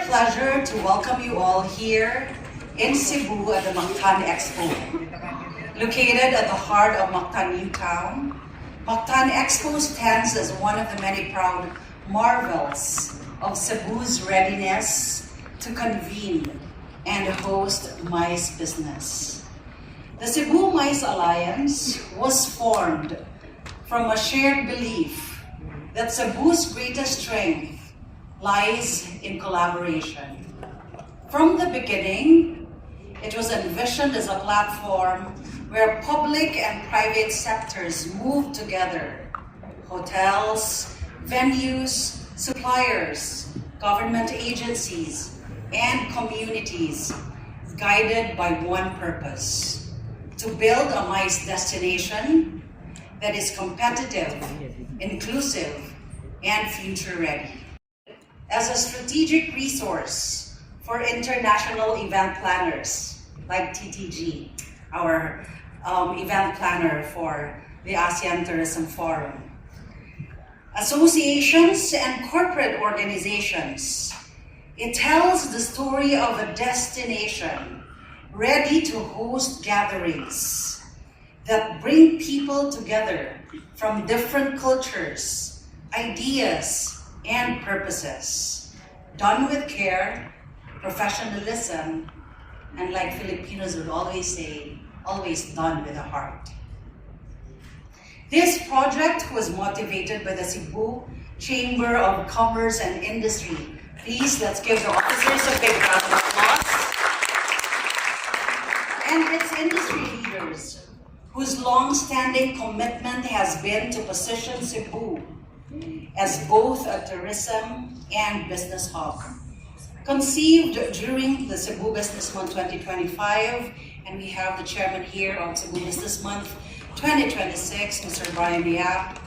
pleasure to welcome you all here in Cebu at the Mactan Expo. Located at the heart of Mactan New Town, Mactan Expo stands as one of the many proud marvels of Cebu's readiness to convene and host MICE business. The Cebu MICE Alliance was formed from a shared belief that Cebu's greatest strength lies in collaboration. From the beginning, it was envisioned as a platform where public and private sectors move together. Hotels, venues, suppliers, government agencies, and communities guided by one purpose: to build a MICE destination that is competitive, inclusive, and future-ready. As a strategic resource for international event planners like TTG, our event planner for the ASEAN Tourism Forum, associations and corporate organizations, it tells the story of a destination ready to host gatherings that bring people together from different cultures, ideas, and purposes, done with care, professionalism, and like Filipinos would always say, always done with a heart. This project was motivated by the Cebu Chamber of Commerce and Industry. Please, let's give the officers a big round of applause. And its industry leaders, whose long-standing commitment has been to position Cebu as both a tourism and business hub. Conceived during the Cebu Business Month 2025, and we have the chairman here of Cebu Business Month 2026, Mr. Brian Yap,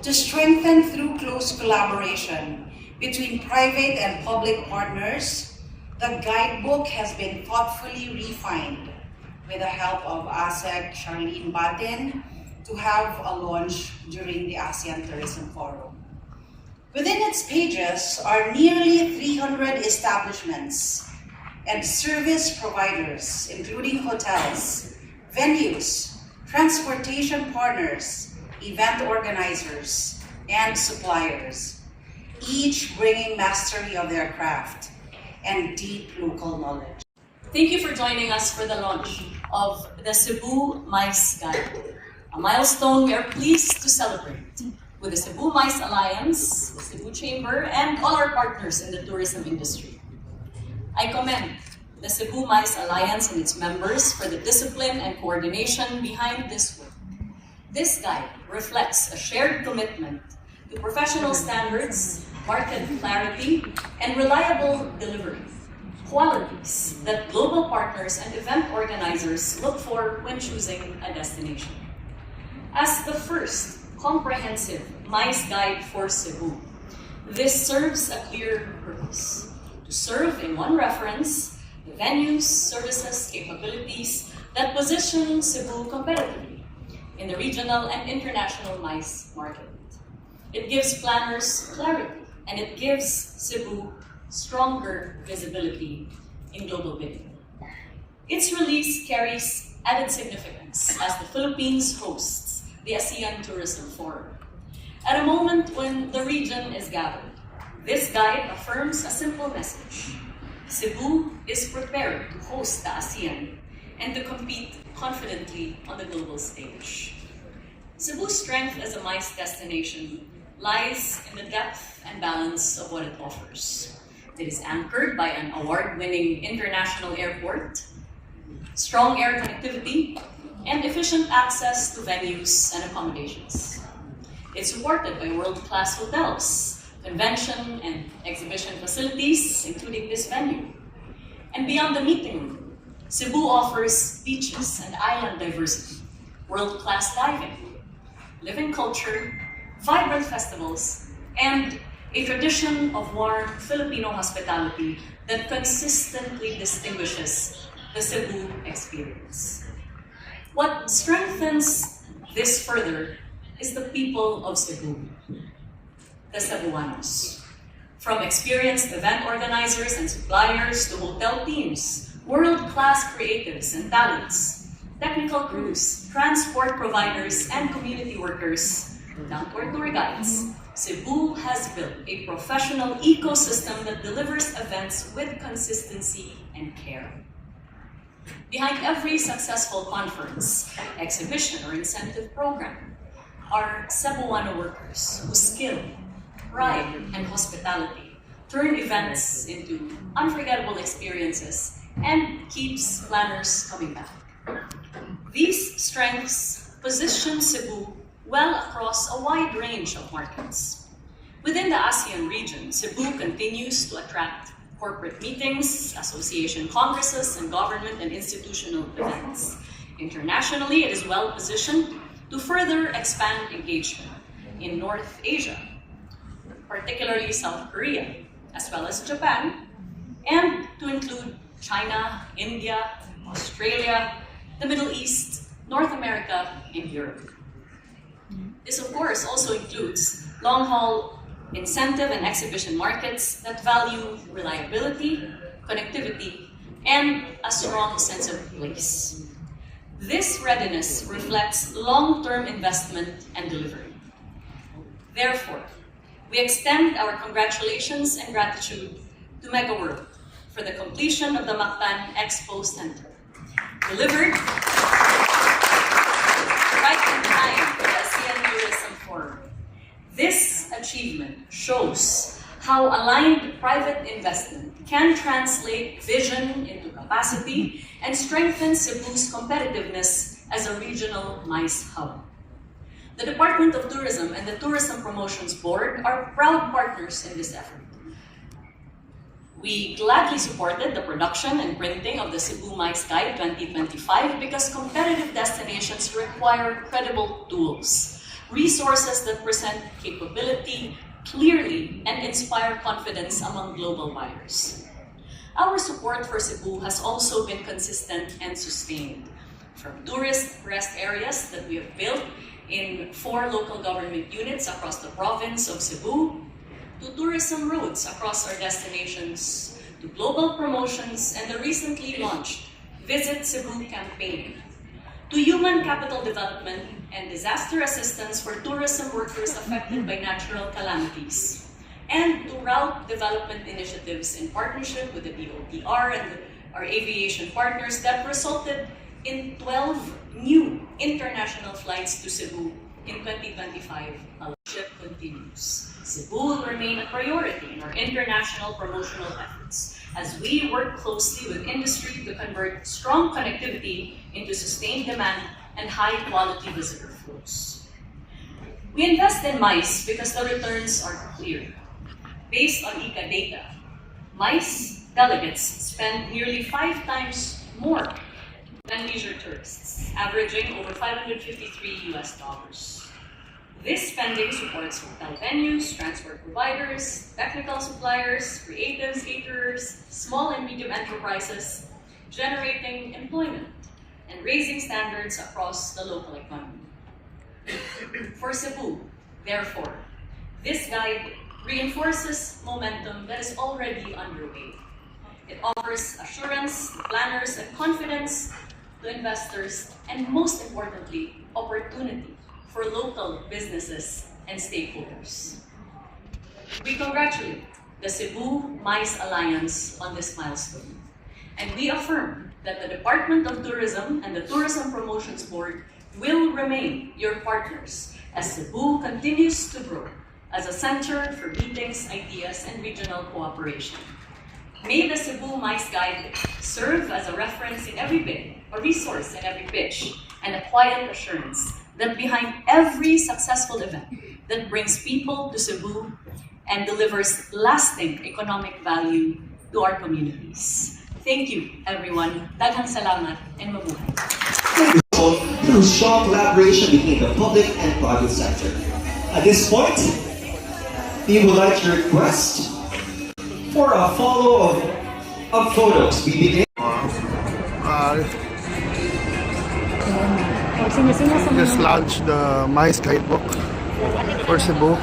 to strengthen through close collaboration between private and public partners, the guidebook has been thoughtfully refined with the help of ASEC Charlene Batin to have a launch during the ASEAN Tourism Forum. Within its pages are nearly 300 establishments and service providers, including hotels, venues, transportation partners, event organizers, and suppliers, each bringing mastery of their craft and deep local knowledge. Thank you for joining us for the launch of the Cebu MICE Guide, a milestone we are pleased to celebrate with the Cebu MICE Alliance, the Cebu Chamber, and all our partners in the tourism industry. I commend the Cebu MICE Alliance and its members for the discipline and coordination behind this work. This guide reflects a shared commitment to professional standards, market clarity, and reliable delivery, qualities that global partners and event organizers look for when choosing a destination. As the first comprehensive MICE guide for Cebu, this serves a clear purpose: to serve in one reference the venues, services, capabilities that position Cebu competitively in the regional and international MICE market. It gives planners clarity, and it gives Cebu stronger visibility in global bidding. Its release carries added significance as the Philippines hosts the ASEAN Tourism Forum. At a moment when the region is gathered, this guide affirms a simple message: Cebu is prepared to host the ASEAN and to compete confidently on the global stage. Cebu's strength as a MICE destination lies in the depth and balance of what it offers. It is anchored by an award-winning international airport, strong air connectivity, and efficient access to venues and accommodations. It's supported by world-class hotels, convention and exhibition facilities, including this venue. And beyond the meeting room, Cebu offers beaches and island diversity, world-class diving, living culture, vibrant festivals, and a tradition of warm Filipino hospitality that consistently distinguishes the Cebu experience. What strengthens this further is the people of Cebu, the Cebuanos. From experienced event organizers and suppliers to hotel teams, world-class creatives and talents, technical crews, transport providers, and community workers, down to our tour guides, Cebu has built a professional ecosystem that delivers events with consistency and care. Behind every successful conference, exhibition, or incentive program are Cebuano workers whose skill, pride, and hospitality turn events into unforgettable experiences and keeps planners coming back. These strengths position Cebu well across a wide range of markets. Within the ASEAN region, Cebu continues to attract corporate meetings, association congresses, and government and institutional events. Internationally, it is well positioned to further expand engagement in North Asia, particularly South Korea, as well as Japan, and to include China, India, Australia, the Middle East, North America, and Europe. This, of course, also includes long-haul incentive and exhibition markets that value reliability, connectivity, and a strong sense of place. This readiness reflects long-term investment and delivery. Therefore, we extend our congratulations and gratitude to MegaWorld for the completion of the Mactan Expo Center, delivered right in time for the ASEAN Tourism Forum. This achievement shows how aligned private investment can translate vision into capacity and strengthen Cebu's competitiveness as a regional MICE hub. The Department of Tourism and the Tourism Promotions Board are proud partners in this effort. We gladly supported the production and printing of the Cebu MICE Guide 2025 because competitive destinations require credible tools, resources that present capability clearly and inspire confidence among global buyers. Our support for Cebu has also been consistent and sustained. From tourist rest areas that we have built in 4 local government units across the province of Cebu, to tourism routes across our destinations, to global promotions, and the recently launched Visit Cebu campaign, to human capital development and disaster assistance for tourism workers affected by natural calamities, and to route development initiatives in partnership with the DOTR and our aviation partners that resulted in 12 new international flights to Cebu in 2025. Our ship continues. Cebu will remain a priority in our international promotional efforts as we work closely with industry to convert strong connectivity into sustained demand and high-quality visitor flows. We invest in MICE because the returns are clear. Based on ICA data, MICE delegates spend nearly 5 times more than leisure tourists, averaging over $553 US. This spending supports hotel venues, transport providers, technical suppliers, creatives, caterers, small and medium enterprises, generating employment and raising standards across the local economy. For Cebu, therefore, this guide reinforces momentum that is already underway. It offers assurance to planners and confidence to investors, and most importantly, opportunity for local businesses and stakeholders. We congratulate the Cebu MICE Alliance on this milestone, and we affirm that the Department of Tourism and the Tourism Promotions Board will remain your partners as Cebu continues to grow as a center for meetings, ideas, and regional cooperation. May the Cebu MICE Guide serve as a reference in every bid, a resource in every pitch, and a quiet assurance that behind every successful event that brings people to Cebu and delivers lasting economic value to our communities. Thank you, everyone. Daghang salamat and mabuhay. Through strong collaboration between the public and private sector. At this point, we would like to request for a follow of photos. We begin. Just launched the MICE guidebook for Cebu.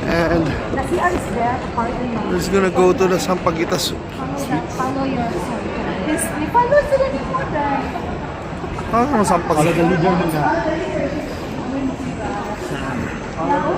And The CR is there, partner mo. we're just gonna go to the Sampaguita Follow your son. Please, may follow sila ni Mother. Ano Sampaguita? Now,